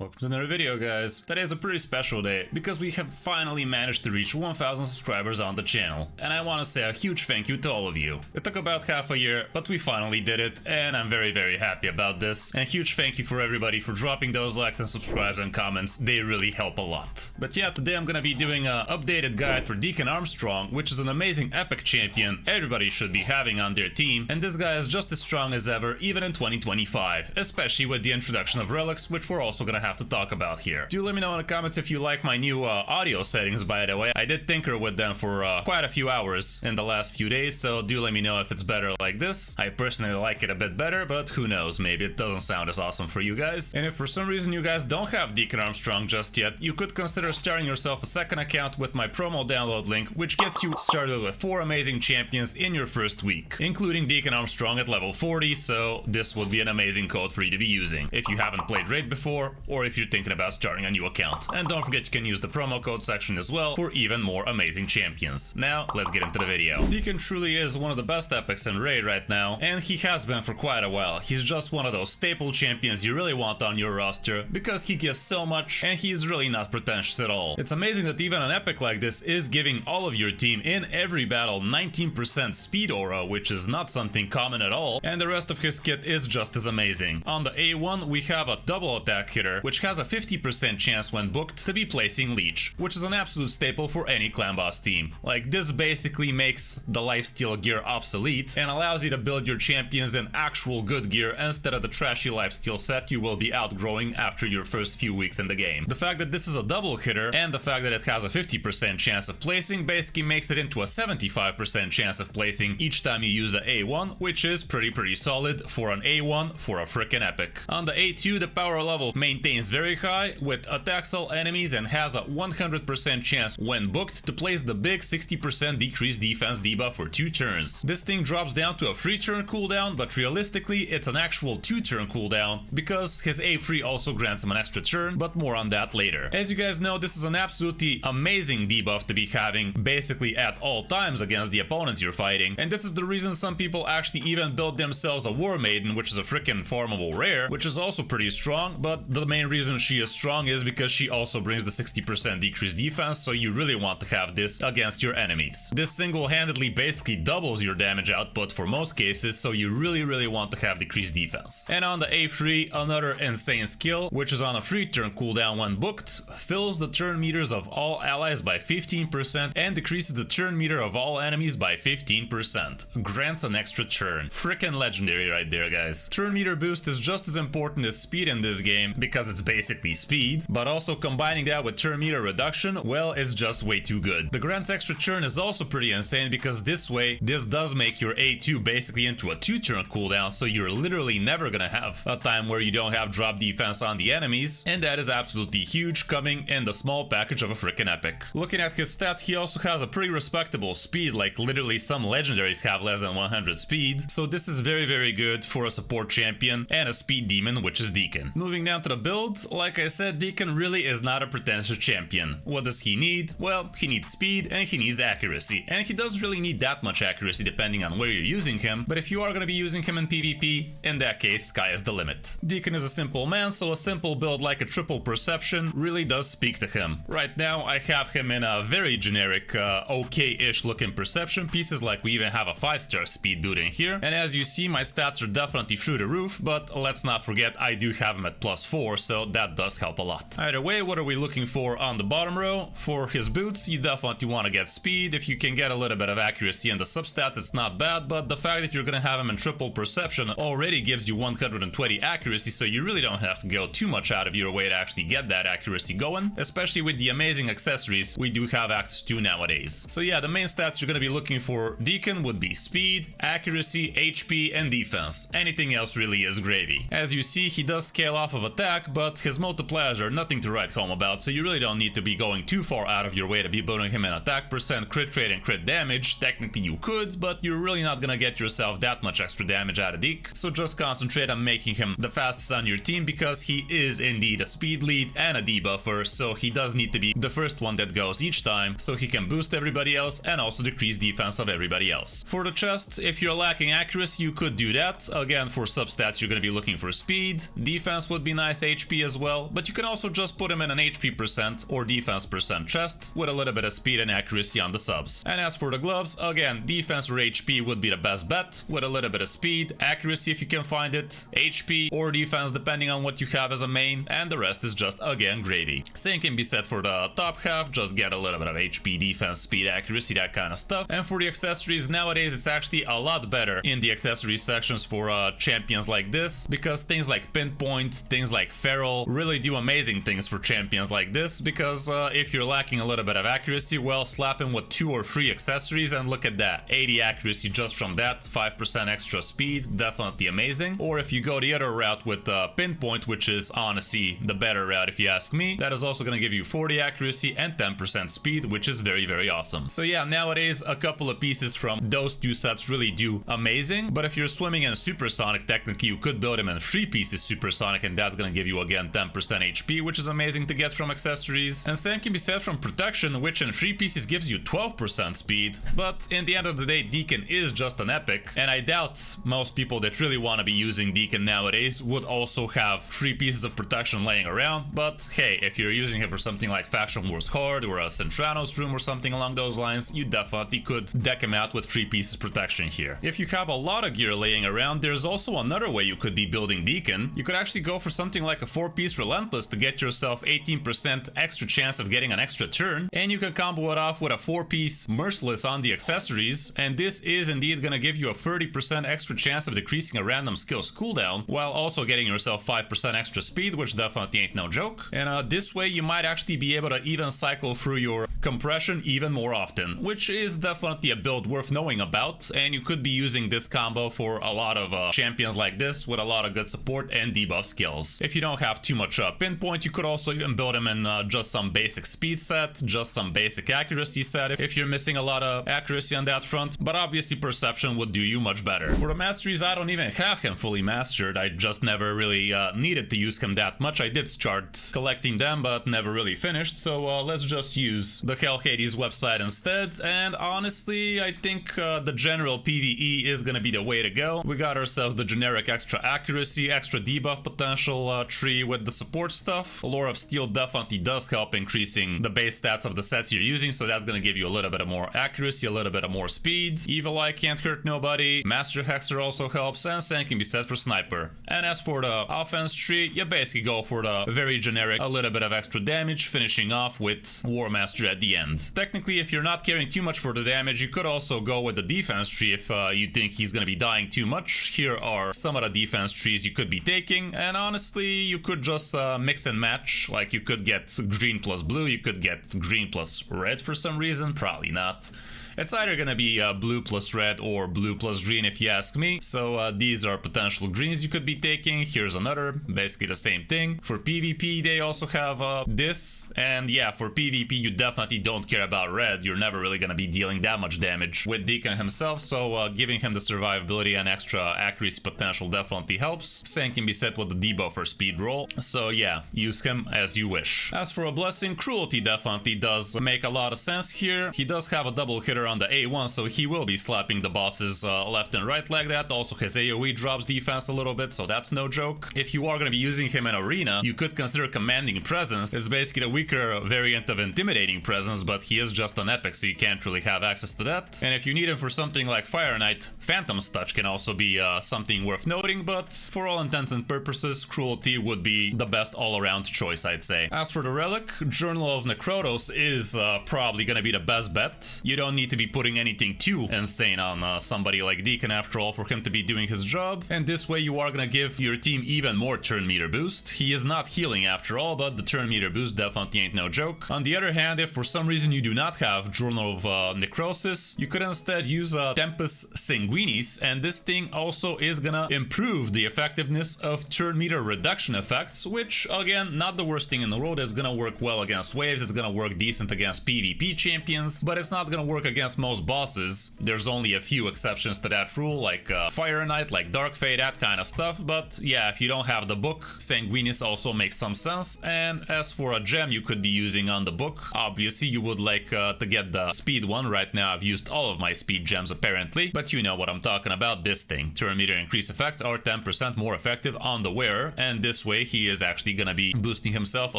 Welcome to another video, guys. Today is a pretty special day because we have finally managed to reach 1000 subscribers on the channel, and I want to say a huge thank you to all of you. It took about half a year, but we finally did it, and I'm very happy about this. And huge thank you for everybody for dropping those likes and subscribes and comments. They really help a lot. But yeah, today I'm gonna be doing an updated guide for Deacon Armstrong, which is an amazing epic champion everybody should be having on their team, and this guy is just as strong as ever even in 2025, especially with the introduction of relics, which we're also gonna have to talk about here. Do let me know in the comments if you like my new audio settings, by the way. I did tinker with them for quite a few hours in the last few days, so do let me know if it's better like this. I personally like it a bit better, but who knows, maybe it doesn't sound as awesome for you guys. And if for some reason you guys don't have Deacon Armstrong just yet, you could consider starting yourself a second account with my promo download link, which gets you started with 4 amazing champions in your first week, including Deacon Armstrong at level 40, so this would be an amazing code for you to be using if you haven't played Raid before, or if you're thinking about starting a new account. And don't forget you can use the promo code section as well for even more amazing champions. Now let's get into the video. Deacon truly is one of the best epics in Raid right now, and he has been for quite a while. He's just one of those staple champions you really want on your roster because he gives so much and he's really not pretentious at all. It's amazing that even an epic like this is giving all of your team in every battle 19% speed aura, which is not something common at all, and the rest of his kit is just as amazing. On the A1 we have a double attack hitter, which has a 50% chance when booked to be placing Leech, which is an absolute staple for any clan boss team. Like, this basically makes the lifesteal gear obsolete and allows you to build your champions in actual good gear instead of the trashy lifesteal set you will be outgrowing after your first few weeks in the game. The fact that this is a double hitter and the fact that it has a 50% chance of placing basically makes it into a 75% chance of placing each time you use the A1, which is pretty solid for an A1 for a frickin' epic. On the A2 the power level maintains very high with attacks all enemies and has a 100% chance when booked to place the big 60% decreased defense debuff for 2 turns. This thing drops down to a 3-turn cooldown, but realistically it's an actual 2-turn cooldown because his A3 also grants him an extra turn, but more on that later. As you guys know, this is an absolutely amazing debuff to be having basically at all times against the opponents you're fighting, and this is the reason some people actually even build themselves a War Maiden, which is a freaking farmable rare, which is also pretty strong, but the main reason she is strong is because she also brings the 60% decreased defense, so you really want to have this against your enemies. This single-handedly basically doubles your damage output for most cases, so you really want to have decreased defense. And on the A3, another insane skill, which is on a 3-turn cooldown when booked, fills the turn meters of all allies by 15% and decreases the turn meter of all enemies by 15%. Grants an extra turn. Frickin' legendary right there, guys. Turn meter boost is just as important as speed in this game because it's basically speed, but also combining that with turn meter reduction, well, it's just way too good. The grants extra turn is also pretty insane because this way, this does make your A2 basically into a 2-turn cooldown, so you're literally never gonna have a time where you don't have drop defense on the enemies, and that is absolutely huge coming in the small package of a freaking epic. Looking at his stats, he also has a pretty respectable speed, like literally some legendaries have less than 100 speed, so this is very good for a support champion and a speed demon, which is Deacon. Moving down to the build, like I said, Deacon really is not a pretentious champion. What does he need? Well, he needs speed and he needs accuracy, and he doesn't really need that much accuracy depending on where you're using him, but if you are going to be using him in PvP, in that case, sky is the limit. Deacon is a simple man, so a simple build like a triple perception really does speak to him. Right now I have him in a very generic, okay-ish looking perception pieces, like we even have a 5-star speed boot in here, and as you see my stats are definitely through the roof, but let's not forget I do have him at +4, so that does help a lot. Either way, what are we looking for on the bottom row? For his boots, you definitely want to get speed. If you can get a little bit of accuracy in the substats, it's not bad, but the fact that you're gonna have him in triple perception already gives you 120 accuracy, so you really don't have to go too much out of your way to actually get that accuracy going, especially with the amazing accessories we do have access to nowadays. So yeah, the main stats you're gonna be looking for Deacon would be speed, accuracy, HP, and defense. Anything else really is gravy. As you see, he does scale off of attack, but his multipliers are nothing to write home about, so you really don't need to be going too far out of your way to be building him in attack percent, crit rate, and crit damage. Technically you could, but you're really not gonna get yourself that much extra damage out of Deke, so just concentrate on making him the fastest on your team because he is indeed a speed lead and a debuffer, so he does need to be the first one that goes each time, so he can boost everybody else and also decrease defense of everybody else. For the chest, if you're lacking accuracy, you could do that. Again, for substats, you're gonna be looking for speed. Defense would be nice, HP HP as well, but you can also just put him in an HP percent or defense percent chest with a little bit of speed and accuracy on the subs. And as for the gloves, again, defense or HP would be the best bet with a little bit of speed, accuracy if you can find it, HP or defense depending on what you have as a main, and the rest is just again gravy. Same can be said for the top half, just get a little bit of HP, defense, speed, accuracy, that kind of stuff. And for the accessories, nowadays it's actually a lot better in the accessory sections for champions like this, because things like pinpoint, things like feral really do amazing things for champions like this, because if you're lacking a little bit of accuracy, well, slap him with 2 or 3 accessories and look at that, 80 accuracy just from that, 5% extra speed, definitely amazing. Or if you go the other route with pinpoint, which is honestly the better route if you ask me, that is also going to give you 40 accuracy and 10% speed, which is very, very awesome. So yeah, nowadays a couple of pieces from those 2 sets really do amazing, but if you're swimming in supersonic, technically you could build him in 3 pieces supersonic, and that's going to give you again 10% HP, which is amazing to get from accessories. And same can be said from protection, which in 3 pieces gives you 12% speed, but in the end of the day, Deacon is just an epic, and I doubt most people that really want to be using Deacon nowadays would also have 3 pieces of protection laying around. But hey, if you're using it for something like Faction Wars Horde or a Centranos room or something along those lines, you definitely could deck him out with 3 pieces protection here. If you have a lot of gear laying around, there's also another way you could be building Deacon. You could actually go for something like a 4-piece Relentless to get yourself 18% extra chance of getting an extra turn, and you can combo it off with a 4-piece Merciless on the accessories, and this is indeed gonna give you a 30% extra chance of decreasing a random skill's cooldown, while also getting yourself 5% extra speed, which definitely ain't no joke. And this way you might actually be able to even cycle through your compression even more often, which is definitely a build worth knowing about, and you could be using this combo for a lot of champions like this with a lot of good support and debuff skills. If you don't have too much pinpoint, you could also even build him in just some basic speed set, just some basic accuracy set if you're missing a lot of accuracy on that front, but obviously perception would do you much better. For the masteries, I don't even have him fully mastered. I just never really needed to use him that much. I did start collecting them, but never really finished, so let's just use the Hell Hades website instead. And honestly, I think the general PvE is gonna be the way to go. We got ourselves the generic extra accuracy, extra debuff potential tree with the support stuff. Lore of Steel definitely does help increasing the base stats of the sets you're using, so that's gonna give you a little bit of more accuracy, a little bit of more speed. Evil Eye can't hurt nobody. Master Hexer also helps, and same can be set for Sniper. And as for the offense tree, you basically go for the very generic, a little bit of extra damage, finishing off with War Master at the end. Technically, if you're not caring too much for the damage, you could also go with the defense tree if you think he's gonna be dying too much. Here are some of the defense trees you could be taking, and honestly, you could just mix and match. Like, you could get green plus blue, you could get green plus red for some reason, probably not. It's either gonna be blue plus red or blue plus green if you ask me. So these are potential greens you could be taking. Here's another, basically the same thing. For PvP, they also have this. And yeah, for PvP, you definitely don't care about red. You're never really gonna be dealing that much damage with Deacon himself. So giving him the survivability and extra accuracy potential definitely helps. Same can be set with the debuff for speed roll. So yeah, use him as you wish. As for a blessing, cruelty definitely does make a lot of sense here. He does have a double hitter on the A1, so he will be slapping the bosses left and right like that. Also, his AoE drops defense a little bit, so that's no joke. If you are going to be using him in arena, you could consider Commanding Presence. It's basically the weaker variant of Intimidating Presence, but he is just an epic, so you can't really have access to that. And if you need him for something like Fire Knight, Phantom's Touch can also be something worth noting, but for all intents and purposes, Cruelty would be the best all-around choice, I'd say. As for the relic, Journal of Necrotos is probably going to be the best bet. You don't need to be putting anything too insane on somebody like Deacon after all for him to be doing his job, and this way you are gonna give your team even more turn meter boost. He is not healing after all, but the turn meter boost definitely ain't no joke. On the other hand, if for some reason you do not have Journal of Necrosis, you could instead use Tempus Sanguinis, and this thing also is gonna improve the effectiveness of turn meter reduction effects, which again, not the worst thing in the world. It's gonna work well against waves, it's gonna work decent against PvP champions, but it's not gonna work against against most bosses. There's only a few exceptions to that rule, like Fire Knight, like Dark Fate, that kind of stuff. But yeah, if you don't have the book, Sanguinis also makes some sense. And as for a gem you could be using on the book, obviously you would like to get the speed one. Right now I've used all of my speed gems apparently, but you know what I'm talking about. This thing, turn meter increase effects are 10% more effective on the wearer, and this way he is actually gonna be boosting himself a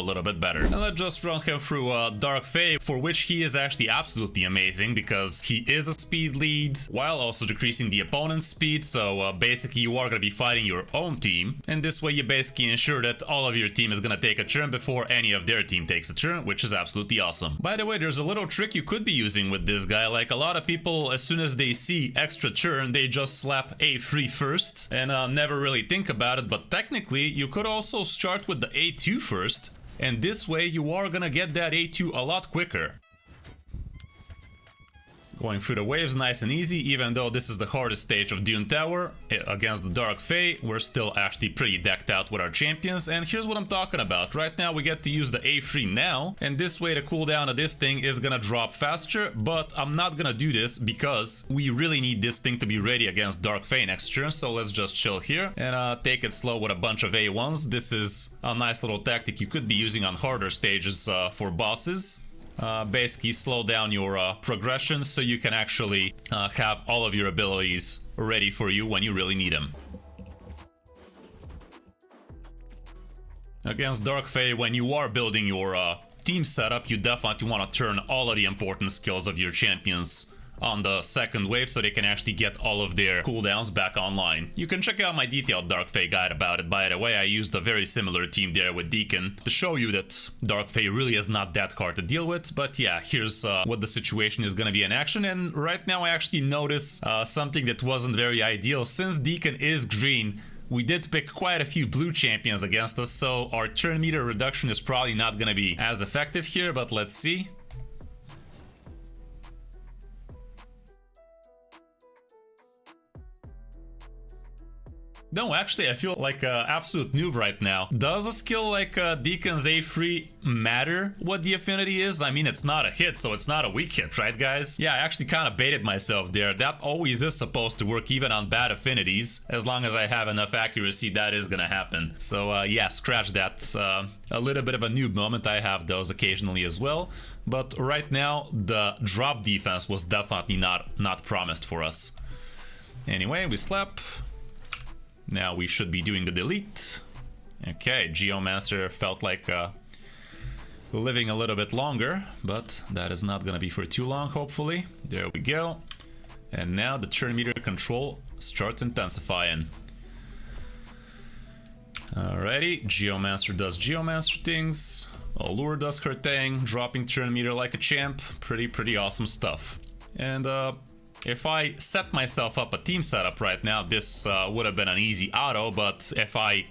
little bit better. And let's just run him through Dark Fate, for which he is actually absolutely amazing because he is a speed lead while also decreasing the opponent's speed. So basically you are gonna be fighting your own team, and this way you basically ensure that all of your team is gonna take a turn before any of their team takes a turn, which is absolutely awesome. By the way, there's a little trick you could be using with this guy. Like a lot of people, as soon as they see extra turn, they just slap A3 first and never really think about it, but technically you could also start with the A2 first, and this way you are gonna get that A2 a lot quicker. Going through the waves nice and easy, even though this is the hardest stage of Dune Tower. Against the Dark Fae, we're still actually pretty decked out with our champions, and here's what I'm talking about. Right now we get to use the A3 now, and this way the cooldown of this thing is gonna drop faster, but I'm not gonna do this because we really need this thing to be ready against Dark Fae next turn, so let's just chill here and take it slow with a bunch of A1s. This is a nice little tactic you could be using on harder stages for bosses. Basically slow down your progression so you can actually have all of your abilities ready for you when you really need them. Against Dark Fae, when you are building your team setup, you definitely want to turn all of the important skills of your champions on the second wave so they can actually get all of their cooldowns back online. You can check out my detailed Dark Fae guide about it. By the way, I used a very similar team there with Deacon to show you that Dark Fae really is not that hard to deal with. But yeah, here's what the situation is going to be in action. And right now I actually notice something that wasn't very ideal. Since Deacon is green, we did pick quite a few blue champions against us, so our turn meter reduction is probably not going to be as effective here, but let's see. No, actually, I feel like an absolute noob right now. Does a skill like Deacon's A3 matter what the affinity is? I mean, it's not a hit, so it's not a weak hit, right, guys? Yeah, I actually kind of baited myself there. That always is supposed to work even on bad affinities. As long as I have enough accuracy, that is gonna happen. So yeah, scratch that. A little bit of a noob moment. I have those occasionally as well. But right now, the drop defense was definitely not promised for us. Anyway, we slap. Now we should be doing the delete. Okay, Geomancer felt like living a little bit longer, but that is not gonna be for too long, hopefully. There we go. And now the turn meter control starts intensifying. Alrighty, Geomancer does Geomancer things. Allure does her thing, dropping turn meter like a champ. Pretty awesome stuff. And if I set myself up a team setup right now, this would have been an easy auto, but if I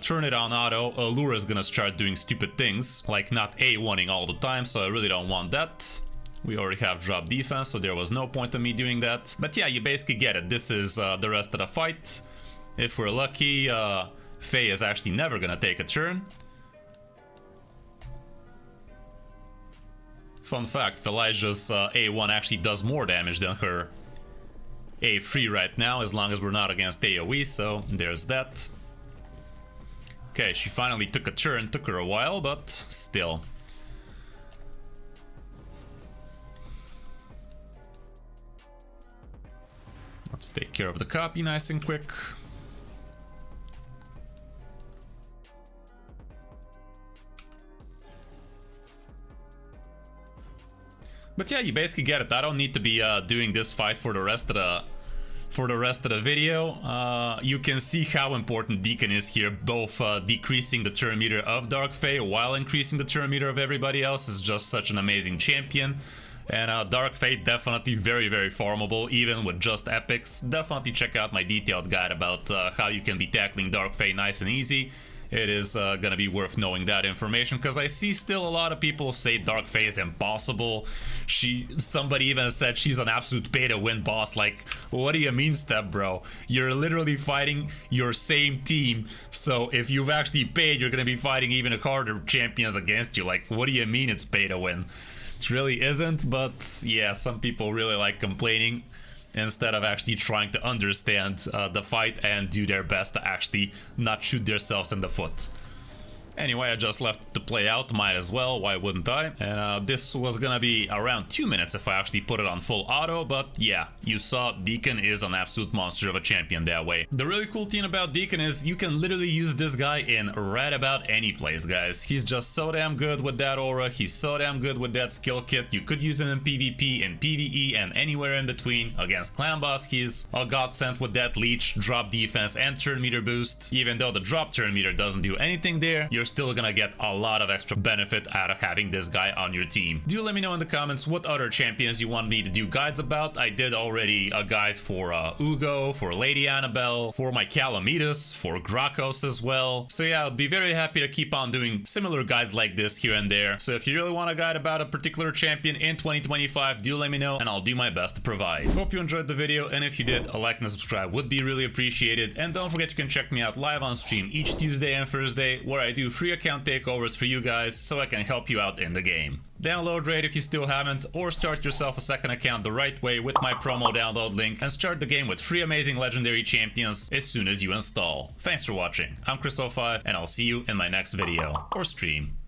turn it on auto, Allure is gonna start doing stupid things, like not A1ing all the time, so I really don't want that. We already have drop defense, so there was no point in me doing that. But yeah, you basically get it. This is the rest of the fight. If we're lucky, Faye is actually never gonna take a turn. Fun fact, Elijah's A1 actually does more damage than her A3 right now, as long as we're not against AoE, so there's that. Okay, she finally took a turn, took her a while, but still. Let's take care of the copy nice and quick. But yeah, you basically get it. I don't need to be doing this fight for the rest of the video. You can see how important Deacon is here, both decreasing the turn meter of Dark Fae while increasing the turn meter of everybody else. Is just such an amazing champion. And Dark Fae definitely very farmable, even with just epics. Definitely check out my detailed guide about how you can be tackling Dark Fae nice and easy. It is gonna be worth knowing that information, because I see still a lot of people say Dark Fae is impossible. Somebody even said she's an absolute beta win boss. Like, what do you mean, Step Bro? You're literally fighting your same team, so if you've actually paid, you're gonna be fighting even harder champions against you. Like, what do you mean it's beta win? It really isn't, but yeah, some people really like complaining instead of actually trying to understand the fight and do their best to actually not shoot themselves in the foot. Anyway, I just left the play out, might as well, why wouldn't I? And this was gonna be around 2 minutes if I actually put it on full auto, but yeah, you saw Deacon is an absolute monster of a champion that way. The really cool thing about Deacon is you can literally use this guy in right about any place, guys. He's just so damn good with that aura, he's so damn good with that skill kit. You could use him in PvP, in PvE, and anywhere in between. Against clan boss, he's a godsend with that leech, drop defense, and turn meter boost. Even though the drop turn meter doesn't do anything there, you're still gonna get a lot of extra benefit out of having this guy on your team. Do let me know in the comments what other champions you want me to do guides about. I did already a guide for Ugo, for Lady Annabelle, for my Calamitas, for Grakos as well. So yeah, I'd be very happy to keep on doing similar guides like this here and there. So if you really want a guide about a particular champion in 2025, do let me know and I'll do my best to provide. Hope you enjoyed the video, and if you did, a like and a subscribe would be really appreciated. And don't forget you can check me out live on stream each Tuesday and Thursday, where I do free account takeovers for you guys so I can help you out in the game. Download Raid if you still haven't, or start yourself a second account the right way with my promo download link and start the game with 3 amazing legendary champions as soon as you install. Thanks for watching. I'm Crystal5 and I'll see you in my next video or stream.